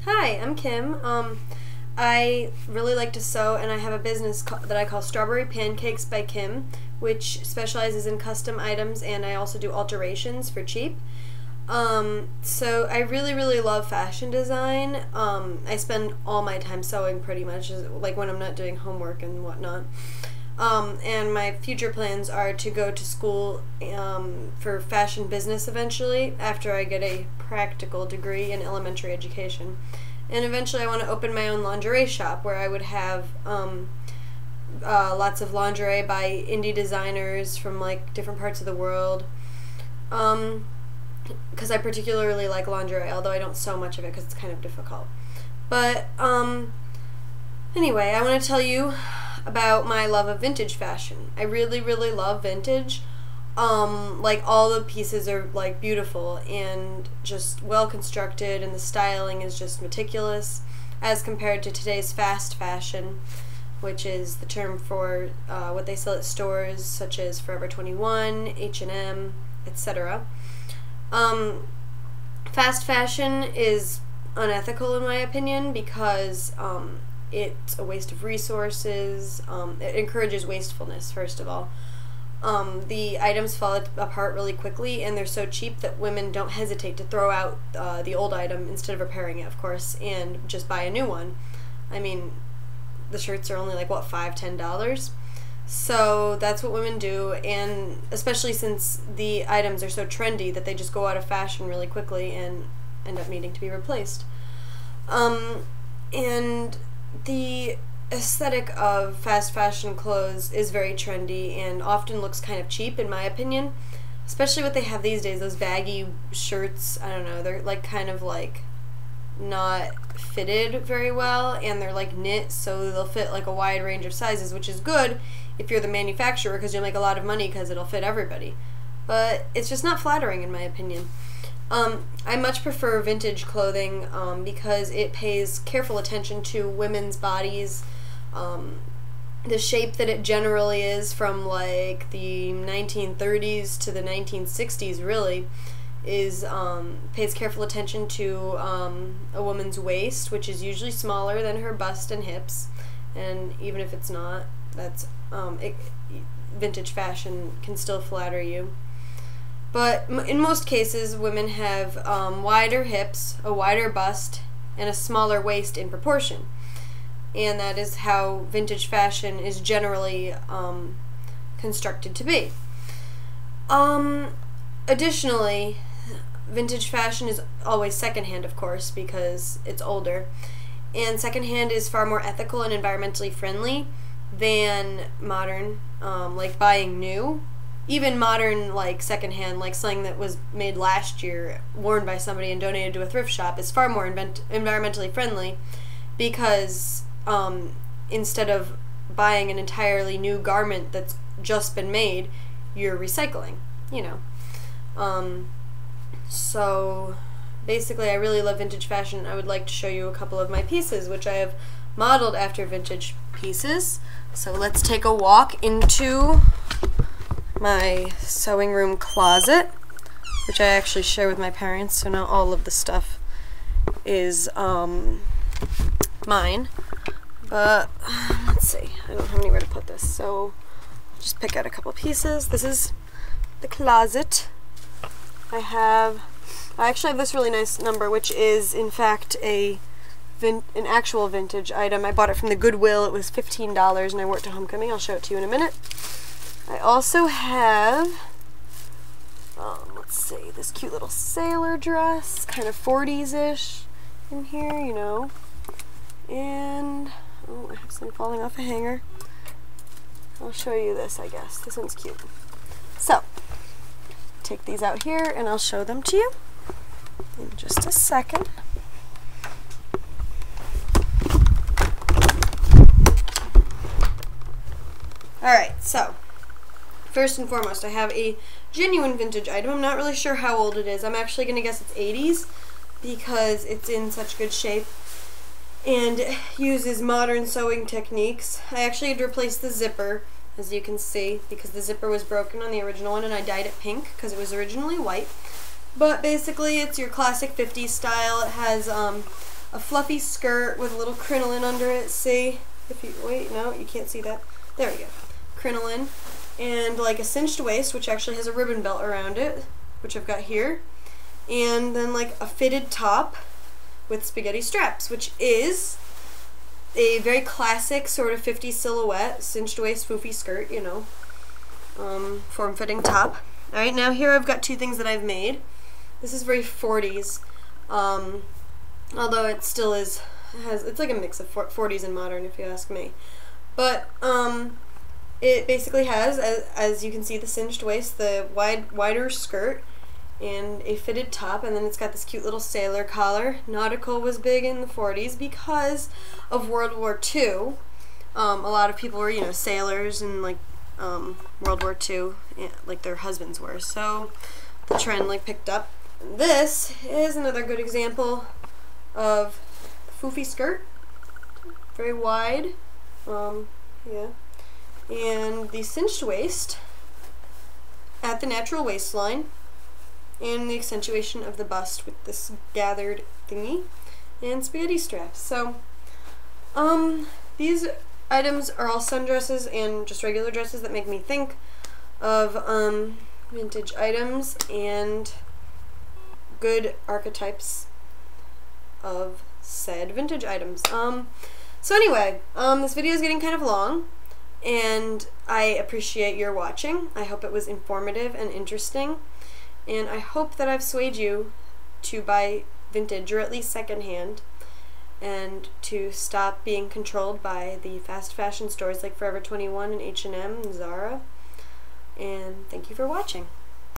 Hi, I'm Kim. I really like to sew, and I have a business that I call Strawberry Pancakes by Kim, which specializes in custom items, and I also do alterations for cheap. So I really love fashion design. I spend all my time sewing pretty much, like when I'm not doing homework and whatnot. And my future plans are to go to school for fashion business eventually, after I get a practical degree in elementary education. And eventually I want to open my own lingerie shop where I would have lots of lingerie by indie designers from like different parts of the world. Because I particularly like lingerie, although I don't sew much of it because it's kind of difficult. But anyway, I want to tell you about my love of vintage fashion. I really love vintage. Like all the pieces are like beautiful and just well constructed, and the styling is just meticulous as compared to today's fast fashion, which is the term for what they sell at stores such as Forever 21, H&M, etc. Fast fashion is unethical in my opinion because it's a waste of resources. It encourages wastefulness, first of all. The items fall apart really quickly, and they're so cheap that women don't hesitate to throw out the old item instead of repairing it, of course, and just buy a new one. I mean, the shirts are only like, what, $5, $10? So that's what women do, and especially since the items are so trendy that they just go out of fashion really quickly and end up needing to be replaced. And the aesthetic of fast fashion clothes is very trendy and often looks kind of cheap in my opinion, especially what they have these days, those baggy shirts. I don't know, they're like kind of like not fitted very well, and they're like knit, so they'll fit like a wide range of sizes, which is good if you're the manufacturer because you'll make a lot of money because it'll fit everybody, but it's just not flattering in my opinion. I much prefer vintage clothing because it pays careful attention to women's bodies. The shape that it generally is from like the 1930s to the 1960s really is pays careful attention to a woman's waist, which is usually smaller than her bust and hips, and even if it's not, that's vintage fashion can still flatter you. But in most cases, women have wider hips, a wider bust, and a smaller waist in proportion. And that is how vintage fashion is generally constructed to be. Additionally, vintage fashion is always secondhand, of course, because it's older. And secondhand is far more ethical and environmentally friendly than modern, like buying new. Even modern, like, secondhand, like something that was made last year, worn by somebody and donated to a thrift shop, is far more environmentally friendly because instead of buying an entirely new garment that's just been made, you're recycling, you know. So basically I really love vintage fashion. I would like to show you a couple of my pieces, which I have modeled after vintage pieces. So let's take a walk into my sewing room closet, which I actually share with my parents, so now all of the stuff is mine. But let's see, I don't have anywhere to put this, so I'll just pick out a couple pieces. This is the closet. I actually have this really nice number, which is in fact an actual vintage item. I bought it from the Goodwill. It was $15 and I wore it to homecoming. I'll show it to you in a minute. I also have, let's see, this cute little sailor dress, kind of 40s-ish in here, you know. And, oh, I have some falling off a hanger. I'll show you this, I guess. This one's cute. So, take these out here and I'll show them to you in just a second. Alright, so first and foremost, I have a genuine vintage item. I'm not really sure how old it is. I'm actually going to guess it's 80s because it's in such good shape and uses modern sewing techniques. I actually had to replace the zipper, as you can see, because the zipper was broken on the original one and I dyed it pink because it was originally white. But basically it's your classic 50s style. It has a a fluffy skirt with a little crinoline under it. See? If you wait, no, you can't see that. There we go. Crinoline. And like a cinched waist, which actually has a ribbon belt around it, which I've got here. And then like a fitted top with spaghetti straps, which is a very classic sort of 50s silhouette, cinched waist, foofy skirt, you know, form-fitting top. Alright, now here I've got two things that I've made. This is very 40s, although it still is, it's like a mix of 40s and modern if you ask me. But it basically has, as you can see, the cinched waist, the wider skirt, and a fitted top, and then it's got this cute little sailor collar. Nautical was big in the 40s because of World War II. A lot of people were, you know, sailors in like World War II, like their husbands were. So the trend like picked up. This is another good example of foofy skirt, very wide, yeah, and the cinched waist at the natural waistline, and the accentuation of the bust with this gathered thingy and spaghetti straps. So these items are all sundresses and just regular dresses that make me think of vintage items and good archetypes of said vintage items. So anyway, this video is getting kind of long, and I appreciate your watching. I hope it was informative and interesting, and I hope that I've swayed you to buy vintage, or at least secondhand, and to stop being controlled by the fast fashion stores like Forever 21 and H&M and Zara. And thank you for watching.